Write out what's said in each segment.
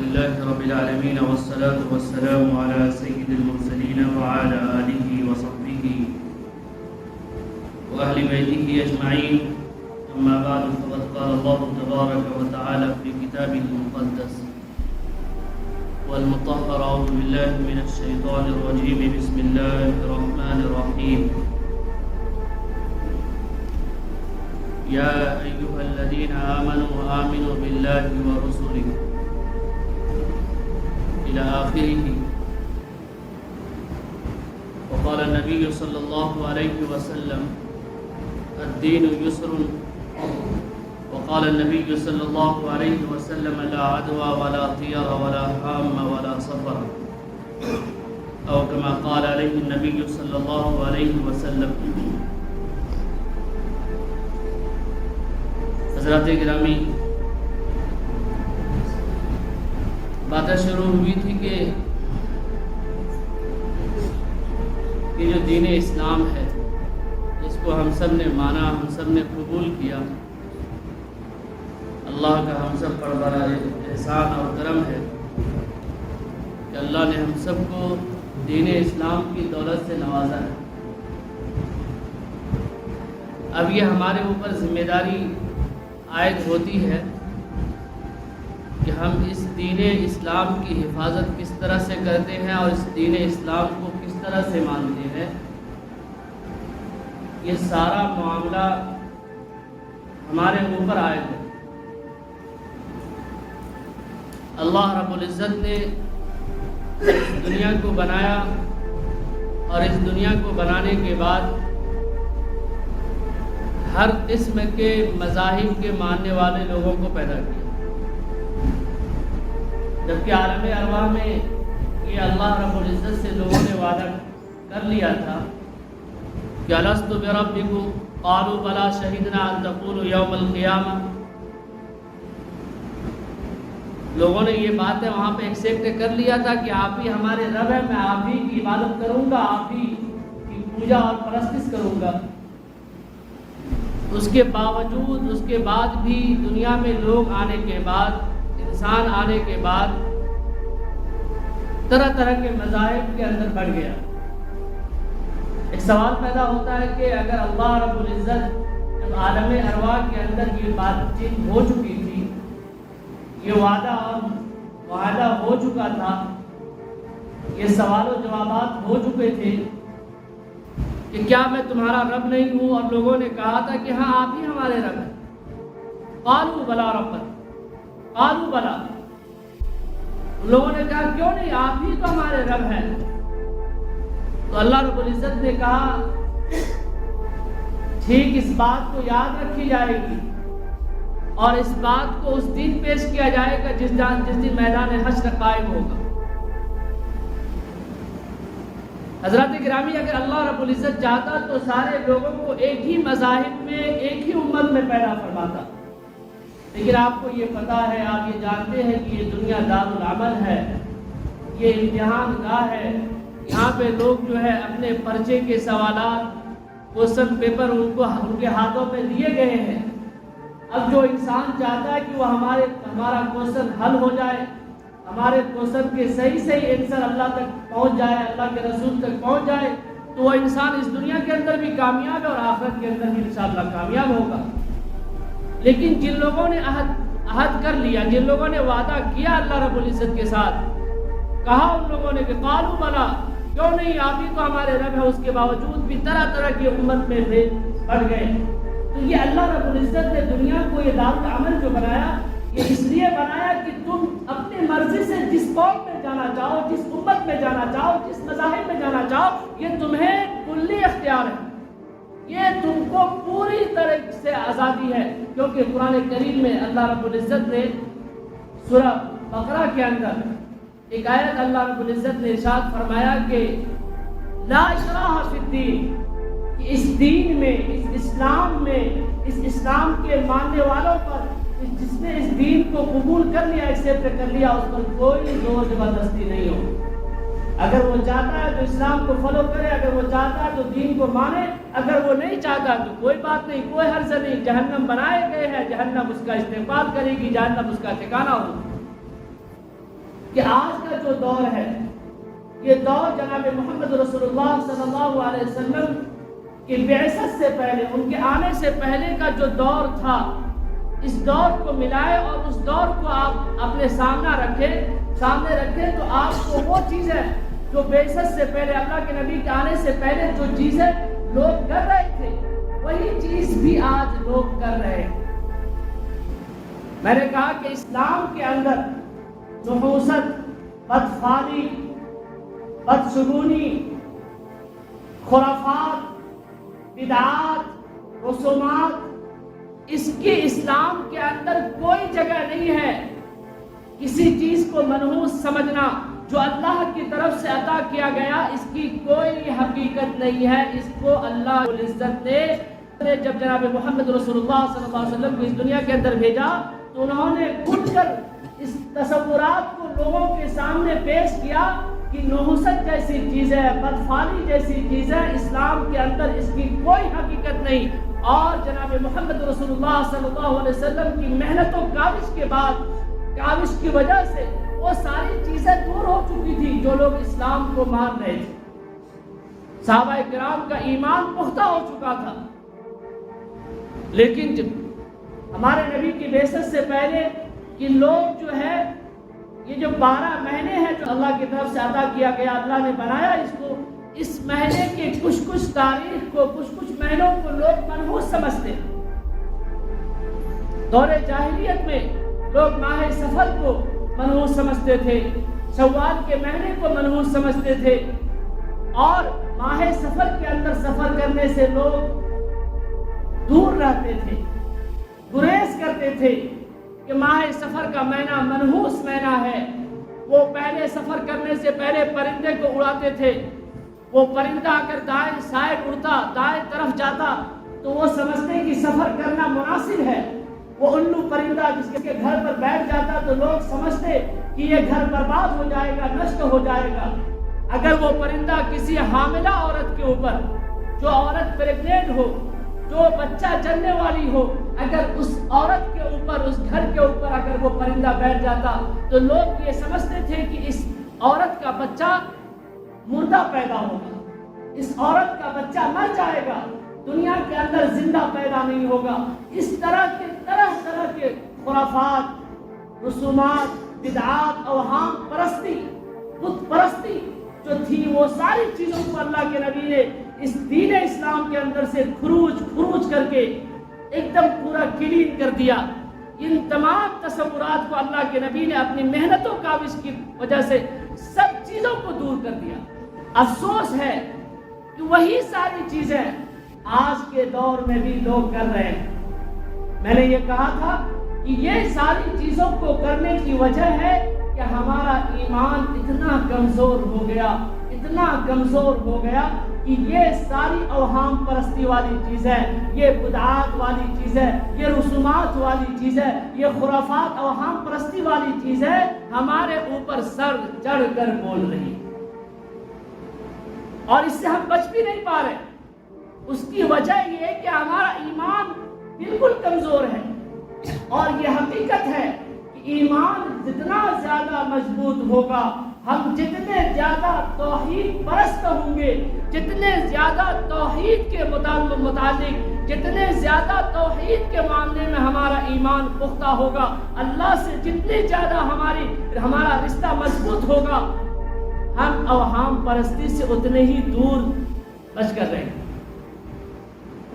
لله رب العالمين والصلاة والسلام على سيد المرسلين وعلى آله وصحبه وأهل بيته أجمعين. أما بعد فقد قال الله تبارك وتعالى في كتابه المقدس والمطهر: أعوذ بالله من الشيطان الرجيم، بسم الله الرحمن الرحيم. يا أيها الذين آمنوا آمنوا بالله ورسله إلى آخره. وقال النبي صلى الله عليه وسلم: الدين يسر. وقال النبي صلى الله عليه وسلم: لا عدوى ولا طير ولا هام ولا صفر، أو كما قال عليه النبي صلى الله عليه وسلم. حضرات گرامی، باتیں شروع ہوئی تھی کہ یہ جو دین اسلام ہے اس کو ہم سب نے مانا، ہم سب نے قبول کیا. اللہ کا ہم سب پر بڑا احسان اور کرم ہے کہ اللہ نے ہم سب کو دین اسلام کی دولت سے نوازا ہے. اب یہ ہمارے اوپر ذمہ داری عائد ہوتی ہے کہ ہم اس دین اسلام کی حفاظت کس طرح سے کرتے ہیں اور اس دین اسلام کو کس طرح سے مانتے ہیں. یہ سارا معاملہ ہمارے اوپر عائد ہے. اللہ رب العزت نے دنیا کو بنایا اور اس دنیا کو بنانے کے بعد ہر قسم کے مذاہب کے ماننے والے لوگوں کو پیدا کیا. جبکہ عالم ارواح میں یہ اللہ رب العزت سے لوگوں نے وعدہ کر لیا تھا کہ الست بربکم قالوا بلی شہدنا ان تقولوا یوم القیامہ. لوگوں نے یہ باتیں وہاں پہ ایکسیپٹ کر لیا تھا کہ آپ ہی ہمارے رب ہیں، میں آپ ہی کی عبادت کروں گا، آپ ہی کی پوجا اور پرستش کروں گا. اس کے باوجود اس کے بعد بھی دنیا میں لوگ آنے کے بعد، انسان آنے کے بعد طرح طرح کے مذاہب کے اندر بڑھ گیا. ایک سوال پیدا ہوتا ہے کہ اگر اللہ رب العزت جب عالم ارواح کے اندر یہ بات چیت ہو چکی تھی، یہ وعدہ اور معاہدہ ہو چکا تھا، یہ سوال و جوابات ہو چکے تھے کہ کیا میں تمہارا رب نہیں ہوں؟ اور لوگوں نے کہا تھا کہ ہاں آپ ہی ہمارے رب ہیں. قالوا بلا ربنا، قالوا بلا. لوگوں نے کہا کیوں نہیں، آپ ہی تو ہمارے رب ہیں. تو اللہ رب العزت نے کہا ٹھیک، اس بات کو یاد رکھی جائے گی اور اس بات کو اس دن پیش کیا جائے گا جس دن میدان حشر قائم ہوگا. حضرات گرامی، اگر اللہ رب العزت چاہتا تو سارے لوگوں کو ایک ہی مذاہب میں، ایک ہی امت میں پیدا فرماتا. لیکن آپ کو یہ پتا ہے، آپ یہ جانتے ہیں کہ یہ دنیا دار العمل ہے، یہ امتحان گاہ ہے. یہاں پہ لوگ جو ہے اپنے پرچے کے سوالات، کوسچن پیپر ان کے ہاتھوں میں دیے گئے ہیں. اب جو انسان چاہتا ہے کہ وہ ہمارا کوسچن حل ہو جائے، ہمارے کوسچن کے صحیح آنسر اللہ تک پہنچ جائے، اللہ کے رسول تک پہنچ جائے، تو وہ انسان اس دنیا کے اندر بھی کامیاب ہے اور آخرت کے اندر بھی انشاءاللہ کامیاب ہوگا. لیکن جن لوگوں نے عہد کر لیا، جن لوگوں نے وعدہ کیا اللہ رب العزت کے ساتھ، کہا ان لوگوں نے کہ قالوا بلا، کیوں نہیں، آپ ہی تو ہمارے رب ہے، اس کے باوجود بھی طرح طرح کی امت میں بڑھ گئے. تو یہ اللہ رب العزت نے دنیا کو یہ دار العمل جو بنایا، یہ اس لیے بنایا کہ تم اپنی مرضی سے جس قوم میں جانا چاہو، جس امت میں جانا چاہو، جس مذاہب میں جانا چاہو، یہ تمہیں کلی اختیار ہے، یہ تم کو پوری طرح سے آزادی ہے. کیونکہ قرآن کریم میں اللہ رب العزت نے سورہ بقرہ کے اندر ایک آیت اللہ رب العزت نے ارشاد فرمایا کہ لا اکراہ فی الدین، اس دین میں، اس اسلام میں، اس اسلام کے ماننے والوں پر، جس نے اس دین کو قبول کر لیا، ایکسیپٹ کر لیا، اس پر کوئی زور زبردستی نہیں ہو. اگر وہ چاہتا ہے تو اسلام کو فالو کرے، اگر وہ چاہتا ہے تو دین کو مانے، اگر وہ نہیں چاہتا تو کوئی بات نہیں، کوئی حرج نہیں. جہنم بنائے گئے ہیں، جہنم اس کا استقبال کرے گی، جہنم اس کا ٹھکانہ ہوگا. کہ آج کا جو دور ہے یہ دور جناب محمد رسول اللہ صلی اللہ علیہ وسلم کی بعثت سے پہلے، ان کے آنے سے پہلے کا جو دور تھا، اس دور کو ملائے اور اس دور کو آپ اپنے سامنے رکھیں تو آپ کو وہ چیزیں جو بعثت سے پہلے، اللہ کے نبی کے آنے سے پہلے جو چیزیں لوگ کر رہے تھے وہی چیز بھی آج لوگ کر رہے ہیں۔ میں نے کہا کہ اسلام کے اندر نحوست، بدفعلی، بدشگونی، خرافات، بدعات، رسومات، اس کے اسلام کے اندر کوئی جگہ نہیں ہے۔ کسی چیز کو منحوس سمجھنا جو اللہ کی طرف سے عطا کیا گیا، اس کی کوئی حقیقت نہیں ہے۔ اس کو اللہ رب العزت نے جب جناب محمد رسول اللہ صلی اللہ علیہ وسلم کو اس دنیا کے اندر بھیجا تو انہوں نے کھل کر اس تصورات کو لوگوں کے سامنے پیش کیا کہ نحوست جیسی چیز ہے، بدفعلی جیسی چیز ہے، اسلام کے اندر اس کی کوئی حقیقت نہیں۔ اور جناب محمد رسول اللہ صلی اللہ علیہ وسلم کی محنت و کاوش کے بعد، کاوش کی وجہ سے وہ ساری چیزیں دور ہو چکی تھی جو لوگ اسلام کو مان رہے تھے۔ صحابہ کرام کا ایمان پختہ ہو چکا تھا، لیکن جب ہمارے نبی کی بعثت سے پہلے کہ لوگ جو ہے یہ جو 12 مہینے ہیں جو اللہ کی طرف سے عطا کیا گیا، اللہ نے بنایا اس کو، اس مہینے کے کچھ تاریخ کو، کچھ مہینوں کو لوگ منحوس سمجھتے ہیں۔ دور جاہلیت میں لوگ ماہ سفر کو منحوس سمجھتے تھے، شوال کے مہینے کو منحوس سمجھتے تھے، اور ماہ سفر کے اندر سفر کرنے سے لوگ دور رہتے تھے، گریز کرتے تھے کہ ماہ سفر کا مہینہ منحوس مہینہ ہے۔ وہ پہلے سفر کرنے سے پہلے پرندے کو اڑاتے تھے، وہ پرندہ اگر دائیں سائڈ اڑتا، دائیں طرف جاتا تو وہ سمجھتے کہ سفر کرنا مناسب ہے۔ وہ الو پرندہ جس کے گھر پر بیٹھ جاتا تو لوگ سمجھتے کہ یہ گھر برباد ہو جائے گا، نشٹ ہو جائے گا۔ اگر وہ پرندہ کسی حاملہ عورت کے اوپر، جو عورت پریگننٹ ہو، جو بچہ جننے والی ہو، اگر اس عورت کے اوپر، اس گھر کے اوپر اگر وہ پرندہ بیٹھ جاتا تو لوگ یہ سمجھتے تھے کہ اس عورت کا بچہ مردہ پیدا ہوگا، اس عورت کا بچہ مر جائے گا، دنیا کے اندر زندہ پیدا نہیں ہوگا۔ اس طرح کے خرافات، رسومات، بدعات، اوہام پرستی، بت پرستی جو تھی، وہ ساری چیزوں کو اللہ کے نبی نے اس دین اسلام کے اندر سے خروج کر کے ایک دم پورا کلین کر دیا۔ ان تمام تصورات کو اللہ کے نبی نے اپنی محنت و کاوش کی وجہ سے سب چیزوں کو دور کر دیا۔ افسوس ہے کہ وہی ساری چیزیں آج کے دور میں بھی لوگ کر رہے ہیں۔ میں نے یہ کہا تھا کہ یہ ساری چیزوں کو کرنے کی وجہ ہے کہ ہمارا ایمان اتنا کمزور ہو گیا کہ یہ ساری اوہام پرستی والی چیزیں، یہ بدعات والی چیزیں، یہ رسومات والی چیزیں، یہ خرافات اوہام پرستی والی چیزیں ہمارے اوپر سر چڑھ کر بول رہی، اور اس سے ہم بچ بھی نہیں پا رہے۔ اس کی وجہ یہ ہے کہ ہمارا ایمان بالکل کمزور ہے، اور یہ حقیقت ہے کہ ایمان جتنا زیادہ مضبوط ہوگا، ہم جتنے زیادہ توحید پرست ہوں گے، جتنے زیادہ توحید کے متعلق، جتنے زیادہ توحید کے معاملے میں ہمارا ایمان پختہ ہوگا، اللہ سے جتنی زیادہ ہمارا رشتہ مضبوط ہوگا، ہم اوہام پرستی سے اتنے ہی دور بچ کر رہیں گے۔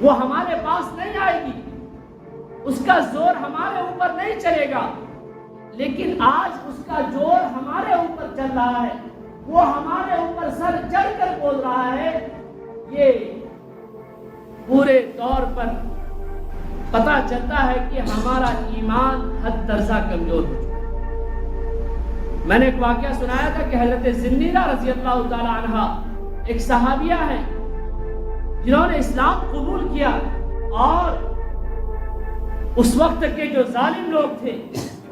وہ ہمارے پاس نہیں آئے گی، اس کا زور ہمارے اوپر نہیں چلے گا، لیکن آج اس کا زور ہمارے اوپر چل رہا ہے، وہ ہمارے اوپر سر چڑھ کر بول رہا ہے۔ یہ پورے طور پر پتہ چلتا ہے کہ ہمارا ایمان حد درجہ کمزور ہو چکا۔ میں نے ایک واقعہ سنایا تھا کہ حضرت زنیرہ رضی اللہ تعالی عنہ ایک صحابیہ ہیں جنہوں نے اسلام قبول کیا، اور اس وقت کے جو ظالم لوگ تھے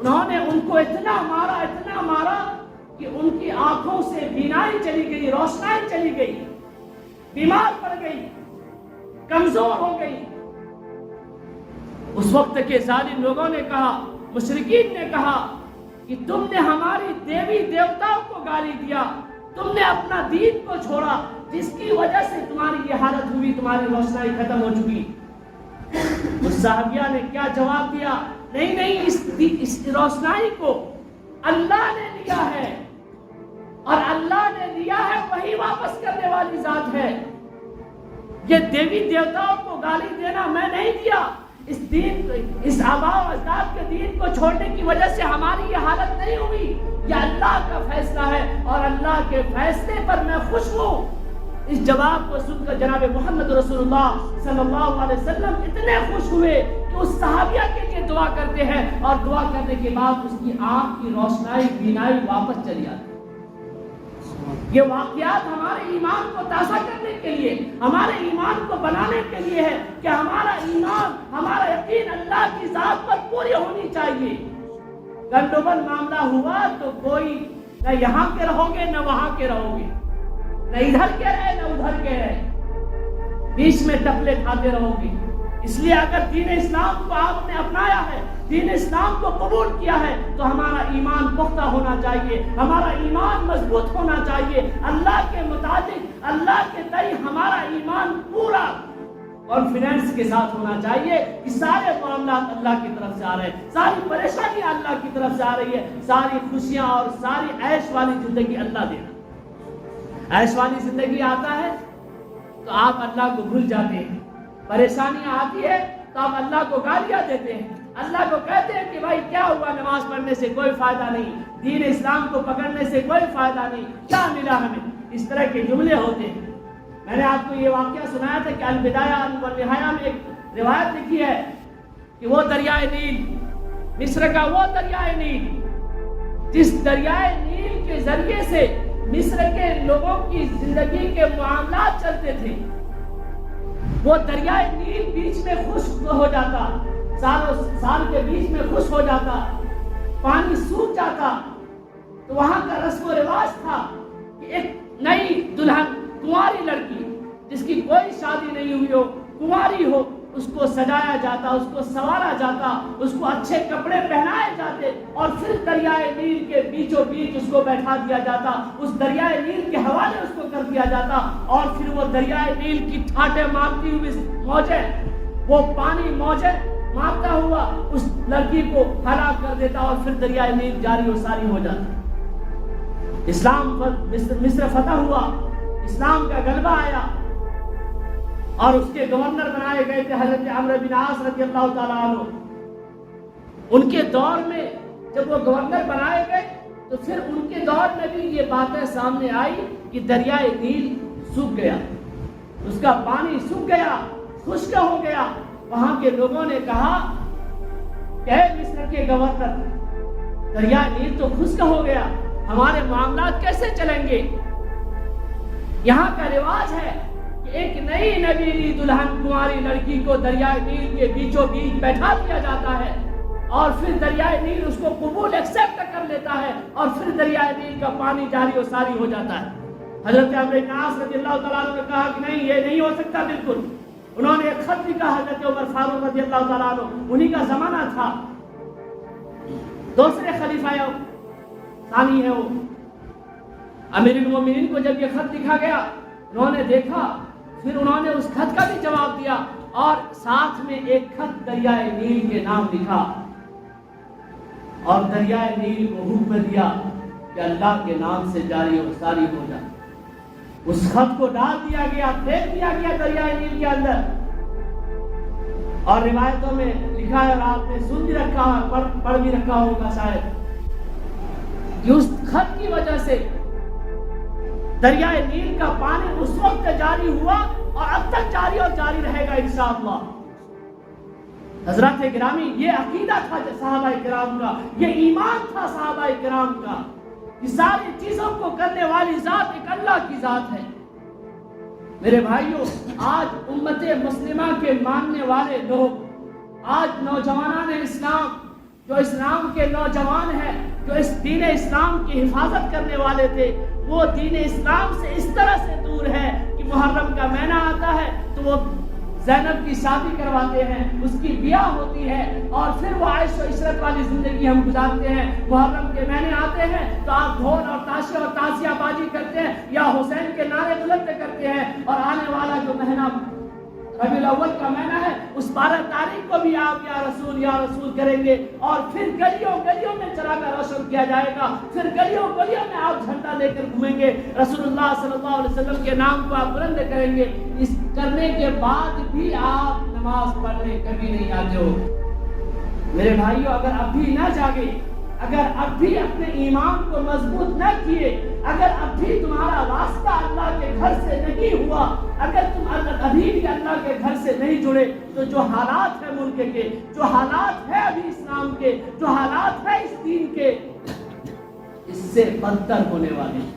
انہوں نے ان کو اتنا مارا کہ ان کی آنکھوں سے بینائی چلی گئی، روشنائی چلی گئی، بیمار پڑ گئی، کمزور ہو گئی۔ اس وقت کے ظالم لوگوں نے کہا، مشرکین نے کہا کہ تم نے ہماری دیوی دیوتاؤں کو گالی دیا، تم نے اپنا دین کو چھوڑا، جس کی وجہ سے تمہاری یہ حالت ہوئی، تمہاری روشنائی ختم ہو چکی۔ اس صحابیہ نے کیا جواب دیا؟ نہیں، اس روشنائی کو اللہ نے لیا ہے، اور اللہ نے لیا ہے وہی واپس کرنے والی ذات ہے۔ یہ دیوی دیوتاؤں کو گالی دینا میں نہیں دیا، اس دین کو، اس آباء و اجداد کے دین کو چھوڑنے کی وجہ سے ہماری یہ حالت نہیں ہوئی، یہ اللہ کا فیصلہ ہے، اور اللہ کے فیصلے پر میں خوش ہوں۔ اس جواب کو سن کر جناب محمد رسول اللہ صلی اللہ علیہ وسلم اتنے خوش ہوئے کہ اس صحابیہ کے لیے دعا کرتے ہیں، اور دعا کرنے کے بعد اس کی آنکھ کی روشنائی، بینائی واپس چلی آتی۔ یہ واقعات ہمارے ایمان کو تازہ کرنے کے لیے، ہمارے ایمان کو بنانے کے لیے ہے کہ ہمارا ایمان، ہمارا یقین اللہ کی ذات پر پوری ہونی چاہیے۔ گنڈوبل معاملہ ہوا تو کوئی نہ یہاں کے رہو گے نہ وہاں کے رہو گے، نہ ادھر کے رہے نہ ادھر کے رہے، بیچ میں ٹپلے کھاتے رہو گے۔ اس لیے اگر دین اسلام کو آپ نے اپنایا ہے، دین اسلام کو قبول کیا ہے، تو ہمارا ایمان پختہ ہونا چاہیے، ہمارا ایمان مضبوط ہونا چاہیے، اللہ کے مطابق، اللہ کے تئیں ہمارا ایمان پورا کانفیڈنس کے ساتھ ہونا چاہیے کہ سارے معاملات اللہ کی طرف سے آ رہے ہیں، ساری پریشانیاں اللہ کی طرف سے آ رہی ہے، ساری خوشیاں اور ساری عیش والی زندگی اللہ دے رہا۔ عیش والی زندگی آتا ہے تو آپ اللہ کو بھول جاتے ہیں، پریشانیاں آتی ہے تو آپ اللہ کو گالیاں دیتے ہیں، اللہ کو کہتے ہیں کہ بھائی کیا ہوا، نماز پڑھنے سے کوئی فائدہ نہیں، دین اسلام کو پکڑنے سے کوئی فائدہ نہیں، کیا ملا ہمیں، اس طرح کے جملے ہوتے ہیں۔ میں نے آپ کو یہ واقعہ سنایا تھا کہ البدایہ والنہایہ میں ایک روایت لکھی ہے کہ وہ دریائے نیل، مصر کا وہ دریائے نیل، جس دریائے نیل کے ذریعے سے مصر کے لوگوں کی زندگی کے معاملات چلتے تھے، وہ دریائے نیل بیچ میں خشک ہو جاتا، سال کے بیچ میں خشک ہو جاتا، پانی سوکھ جاتا، تو وہاں کا رسم و رواج تھا کہ ایک نئی دلہن، کنواری لڑکی جس کی کوئی شادی نہیں ہوئی ہو، کنواری ہو، اس کو سجایا جاتا، اس کو سنوارا جاتا، اس کو اچھے کپڑے پہنائے جاتے، اور پھر دریائے نیل کے بیچوں بیچ اس کو بیٹھا دیا جاتا، اس دریائے نیل کے حوالے اس کو کر دیا جاتا، اور پھر وہ دریائے نیل کی ٹھاٹے مارتی ہوئی موجیں، وہ پانی موجیں مارتا ہوا اس لڑکی کو ہلاک کر دیتا، اور پھر دریائے نیل جاری و ساری ہو جاتا۔ اسلام پر مصر فتح ہوا، اسلام کا غلبہ آیا، اور اس کے گورنر بنائے گئے تھے حضرت عمرو بن عاص رضی اللہ تعالیٰ عنہ۔ ان کے دور میں جب وہ گورنر بنائے گئے تو پھر ان کے دور میں بھی یہ باتیں سامنے آئی کہ دریائے نیل سوکھ گیا، اس کا پانی سوکھ گیا، خشک ہو گیا۔ وہاں کے لوگوں نے کہا کہ مصر کے گورنر، دریائے نیل تو خشک ہو گیا، ہمارے معاملات کیسے چلیں گے؟ یہاں کا رواج ہے کہ ایک نئی نویلی دلہن کنواری لڑکی کو دریائے نیل کے بیچوں بیچ بیٹھا دیا جاتا ہے، اور پھر دریائے نیل اس کو قبول ایکسپٹ کر لیتا ہے، اور پھر دریائے نیل کا پانی جاری و ساری ہو جاتا ہے۔ حضرت عمرو بن عاص رضی اللہ تعالیٰ عنہ نے کہا کہ نہیں، یہ نہیں ہو سکتا بالکل۔ انہوں نے ایک خط لکھا حضرت عمر فاروق رضی اللہ تعالیٰ عنہ، انہی کا زمانہ تھا، دوسرے خلیفہ ثانی ہے وہ، امیر المومنین کو جب یہ خط لکھا گیا، انہوں نے دیکھا، پھر انہوں نے اس خط کا بھی جواب دیا، اور ساتھ میں ایک خط دریائے نیل کے نام لکھا، اور دریائے نیل کو حکم دیا کہ اللہ کے نام سے جاری و ساری ہو جائے۔ اس خط کو ڈال دیا گیا، پھینک دیا گیا دریائے نیل کے اندر، اور روایتوں میں لکھا ہے، اور آپ نے سن بھی رکھا ہے، پڑھ بھی رکھا ہوگا شاید، کہ اس خط کی وجہ سے دریائے نیل کا پانی اس وقت جاری ہوا، اور اب تک جاری اور جاری رہے گا انشاءاللہ۔ حضرات گرامی، یہ عقیدہ تھا صحابہ کرام کا، یہ ایمان تھا صحابہ کرام کا، یہ ساری چیزوں کو کرنے والی ذات ایک اللہ کی ذات ہے۔ میرے بھائیوں، آج امت مسلمہ کے ماننے والے لوگ، آج نوجوانان اسلام، جو اسلام کے نوجوان ہیں، جو اس دین اسلام کی حفاظت کرنے والے تھے، وہ دین اسلام سے اس طرح سے دور ہے کہ محرم کا مہینہ آتا ہے تو وہ زینب کی شادی کرواتے ہیں، اس کی بیاہ ہوتی ہے، اور پھر وہ عیش و عشرت والی زندگی ہم گزارتے ہیں۔ محرم کے مہینے آتے ہیں تو آپ ڈھول اور تاشے اور تازیہ بازی کرتے ہیں یا حسین کے نعرے بلند کرتے ہیں، اور آنے والا جو مہینہ ربیع الاول کا مہینہ ہے اس 12 تاریخ کو بھی آپ یا رسول کریں گے، اور پھر گلیوں گلیوں میں چراغ روشن کیا جائے گا، پھر گلیوں گلیوں میں آپ جھنڈا لے کر گھومیں گے، رسول اللہ صلی اللہ علیہ وسلم کے نام کو آپ بلند کریں گے۔ اس کرنے کے بعد بھی آپ نماز پڑھنے کبھی نہیں آتے ہو۔ میرے بھائیوں، اگر اب بھی نہ جاگے، اگر اب بھی اپنے ایمان کو مضبوط نہ کیے، اگر اب بھی تمہارا راستہ اللہ کے گھر سے نہیں ہوا، اگر تم ابھی بھی اللہ کے گھر سے نہیں جڑے، تو جو حالات ہیں ملک کے، جو حالات ہیں ابھی اسلام کے، جو حالات ہیں اس دین کے، اس سے بدتر ہونے والے ہیں،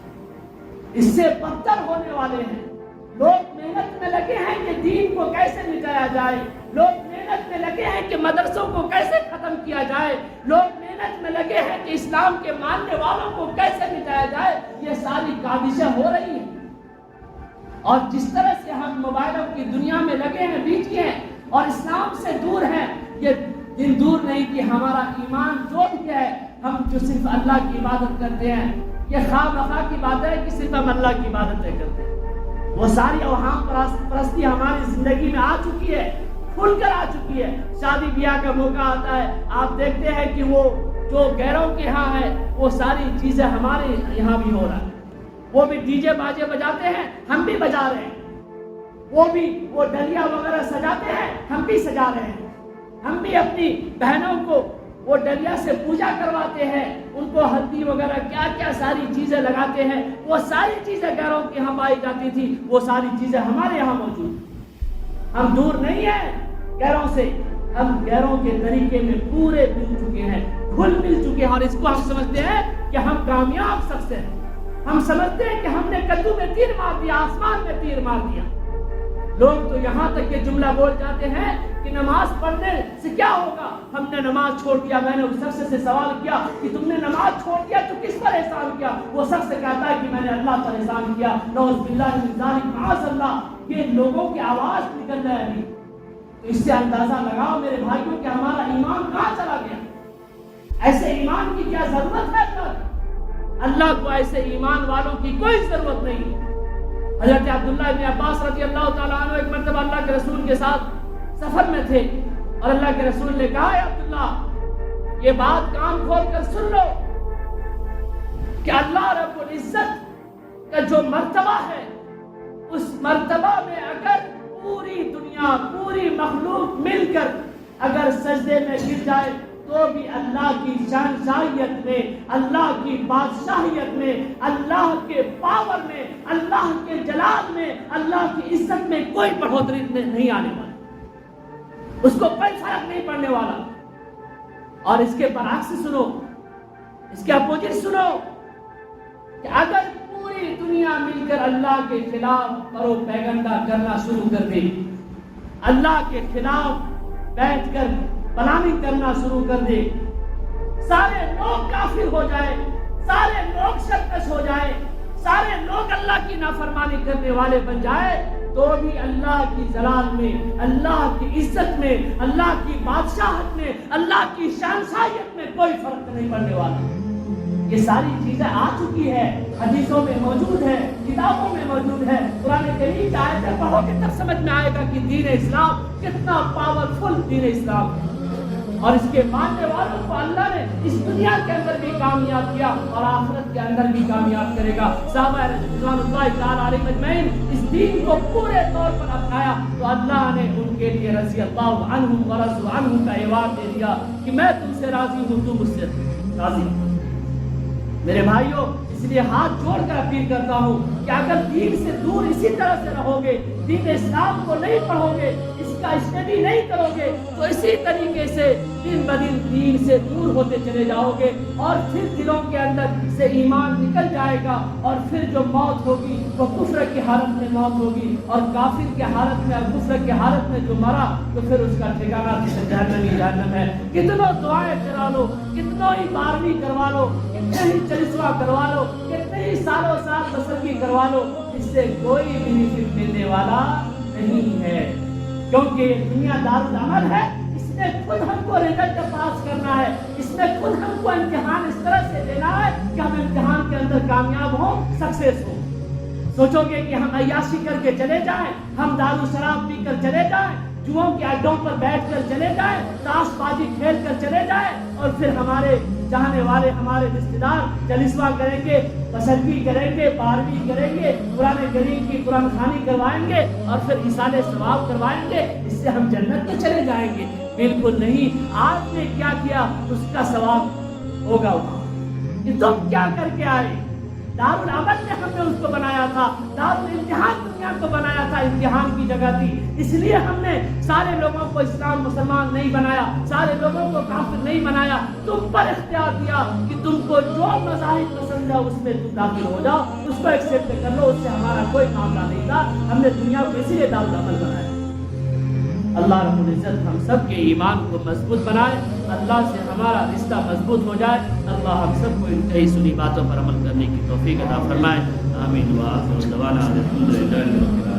اس سے بدتر ہونے والے ہیں۔ لوگ محنت میں لگے ہیں کہ دین کو کیسے مٹایا جائے، لوگ محنت میں لگے ہیں کہ مدرسوں کو کیسے ختم کیا جائے، لوگ محنت میں لگے ہیں کہ اسلام کے ماننے والوں کو کیسے مٹایا جائے۔ یہ ساری کاوشیں ہو رہی ہیں، اور جس طرح سے ہم موبائلوں کی دنیا میں لگے ہیں، بیٹھے ہیں اور اسلام سے دور ہیں، یہ دن دور نہیں کہ ہمارا ایمان جو بھی ہے، ہم جو صرف اللہ کی عبادت کرتے ہیں، یہ خواہ مخواہ کی بات ہے کہ صرف ہم اللہ کی عبادتیں کرتے ہیں، وہ ساری اوہام پرستی ہماری زندگی میں آ چکی ہے، کھل کر آ چکی ہے۔ شادی بیاہ کا موقع آتا ہے، آپ دیکھتے ہیں کہ وہ جو غیروں کے ہاں ہے وہ ساری چیزیں ہمارے یہاں بھی ہو رہا ہے، وہ بھی ڈی جے باجے بجاتے ہیں، ہم بھی بجا رہے ہیں، وہ ڈلیا وغیرہ سجاتے ہیں، ہم بھی سجا رہے ہیں، ہم بھی اپنی بہنوں کو وہ ڈلیا سے پوجا کرواتے ہیں، ان کو ہلدی وغیرہ کیا کیا ساری چیزیں لگاتے ہیں، وہ ساری چیزیں غیروں کے یہاں پائی جاتی تھی، وہ ساری چیزیں ہمارے یہاں موجود ہیں۔ ہم دور نہیں ہیں غیروں سے، ہم غیروں کے طریقے میں پورے مل چکے ہیں، گھل مل چکے ہیں، اور اس کو ہم سمجھتے ہیں کہ ہم کامیاب شخص ہیں، ہم سمجھتے ہیں کہ ہم نے کدو میں تیر مار دیا، آسمان میں تیر مار دیا۔ لوگ تو یہاں تک یہ جملہ بول جاتے ہیں کہ نماز پڑھنے سے کیا ہوگا، ہم نے نماز چھوڑ دیا۔ میں نے اس شخص سے سوال کیا کہ تم نے نماز چھوڑ دیا تو کس پر احسان کیا؟ وہ شخص کہتا ہے کہ میں نے اللہ پر احسان کیا۔ نعوذ باللہ من ذالک، معاذ اللہ۔ یہ لوگوں کی آواز نکل رہا ہے ابھی، تو اس سے اندازہ لگاؤ میرے بھائیوں کہ ہمارا ایمان کہاں چلا گیا۔ ایسے ایمان کی کیا ضرورت ہے؟ اللہ کو ایسے ایمان والوں کی کوئی ضرورت نہیں۔ حضرت عبداللہ بن عباس رضی اللہ تعالیٰ عنہ ایک مرتبہ اللہ کے رسول کے ساتھ سفر میں تھے، اور اللہ کے رسول نے کہا، اے عبداللہ یہ بات کان کھول کر سن لو کہ اللہ رب العزت کا جو مرتبہ ہے، اس مرتبہ میں اگر پوری دنیا، پوری مخلوق مل کر اگر سجدے میں گر جائے تو بھی اللہ کی شہنشاہیت میں، اللہ کی بادشاہیت میں، اللہ کے پاور میں، اللہ کے جلال میں، اللہ کی عزت میں کوئی بڑھوتری نہیں آنے والی، اس کو کوئی فرق نہیں پڑنے والا۔ اور اس کے برعکس سنو، اس کے اپوزٹ سنو کہ اگر پوری دنیا مل کر اللہ کے خلاف پروپیگنڈا کرنا شروع کر دے، اللہ کے خلاف بیٹھ کر پلاننگ کرنا شروع کر دے، سارے لوگ کافر ہو جائے، سارے لوگ شرکش ہو جائے، سارے لوگ اللہ کی نافرمانی کرنے والے بن جائے، تو بھی اللہ کی جلال میں، اللہ کی عزت میں، اللہ کی بادشاہت میں، اللہ کی شانشاہیت میں کوئی فرق نہیں پڑنے والا۔ یہ ساری چیزیں آ چکی ہے، حدیثوں میں موجود ہے، کتابوں میں موجود ہے۔ قرآن کریم کی آیتیں پڑھو گے تب سمجھ میں آئے گا کہ دین اسلام کتنا پاورفل دین اسلام ہے، اور اس کے ماننے والوں کو اللہ نے اس دنیا کے اندر بھی کامیاب کیا اور آخرت کے اندر بھی کامیاب کرے گا۔ صحابہ رضوان اللہ تعالیٰ علیہم اجمعین اس دین کو پورے طور پر اپنایا تو اللہ نے ان کے لیے رضی اللہ عنہم ورضوا عنہ کا ایوارڈ دے دیا کہ میں تم سے راضی ہوں، تم مجھ سے راضی ہو۔ میرے بھائیوں، اس لیے ہاتھ جوڑ کر اپیل کرتا ہوں کہ اگر دین سے دور اسی طرح سے رہو گے، دین اسلام کو نہیں پڑھو گے، اس کا اسٹڈی نہیں کرو گے، تو اسی طریقے سے دن بدن دین سے دور ہوتے چلے جاؤ گے، اور پھر دلوں کے اندر سے ایمان نکل جائے گا، اور پھر جو موت ہوگی وہ کفر کی حالت میں موت ہوگی، اور کافر کی حالت میں اور کفر کی حالت میں جو مرا تو پھر اس کا ٹھکانہ جہنم ہے۔ کتنوں دعائیں کرا لو، کتنوں ہی 12ویں کروا لو، کتنے ہی 40واں کروا لو، کتنے ہی سالوں سال بسرگی کروا لو، اس سے کوئی بینیفٹ ملنے والا نہیں ہے۔ کیونکہ یہ دنیا دارالعمل ہے، اس میں خود ہم کو رزلٹ پاس کرنا ہے، اس میں خود ہم کو امتحان اس طرح سے دینا ہے کہ ہم امتحان کے اندر کامیاب ہوں، سکسیس ہوں۔ سوچو گے کہ ہم عیاشی کر کے چلے جائیں، ہم دارو شراب پی کر چلے جائیں، جوؤں کے اڈوں پر بیٹھ کر چلے جائیں، تاش بازی کھیل کر چلے جائیں، اور پھر ہمارے چاہنے والے ہمارے رشتے دار جلسہ کریں گے، بسلوی کریں گے، بارہویں کریں گے، قرآن کریم کی قرآن خوانی کروائیں گے اور پھر ایصال ثواب کروائیں گے، اس سے ہم جنت میں چلے جائیں گے؟ بالکل نہیں۔ آپ نے کیا کیا اس کا ثواب ہوگا وہاں کہ تم کیا کر کے آئے۔ دارالعمل میں ہم نے اس کو بنایا تھا، دارالامتحان دنیا کو بنایا تھا، امتحان کی جگہ تھی، اس لیے ہم نے سارے لوگوں کو اسلام مسلمان نہیں بنایا، سارے لوگوں کو کافر نہیں بنایا، تم پر اختیار دیا کہ تم کو جو مذاہب پسند ہے اس میں تم داخل ہو جاؤ، اس کو ایکسیپٹ کر لو، اس سے ہمارا کوئی معاملہ نہیں تھا۔ ہم نے دنیا کو اسی لیے دارالعمل بنایا۔ اللہ رب العزت ہم سب کے ایمان کو مضبوط بنائے، اللہ سے ہمارا رشتہ مضبوط ہو جائے، اللہ ہم سب کو ان کئی سنی باتوں پر عمل کرنے کی توفیق عطا فرمائے، آمین۔ وآخر دعوانا الحمدللہ رب العالمین۔